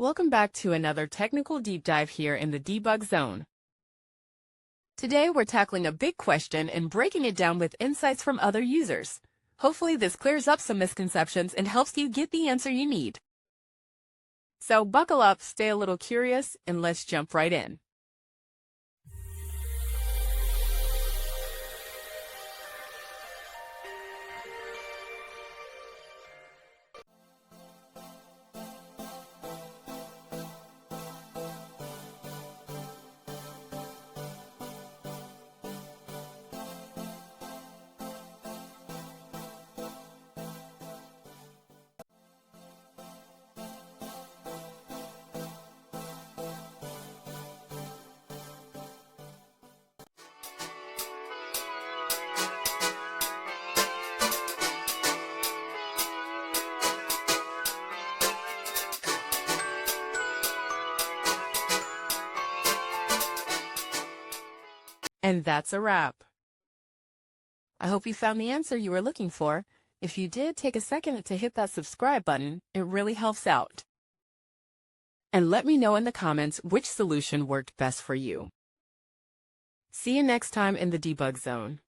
Welcome back to another technical deep dive here in the debug zone. Today we're tackling a big question and breaking it down with insights from other users. Hopefully this clears up some misconceptions and helps you get the answer you need. So buckle up, stay a little curious, and let's jump right in. And that's a wrap. I hope you found the answer you were looking for. If you did, take a second to hit that subscribe button. It really helps out. And let me know in the comments which solution worked best for you. See you next time in the debug zone.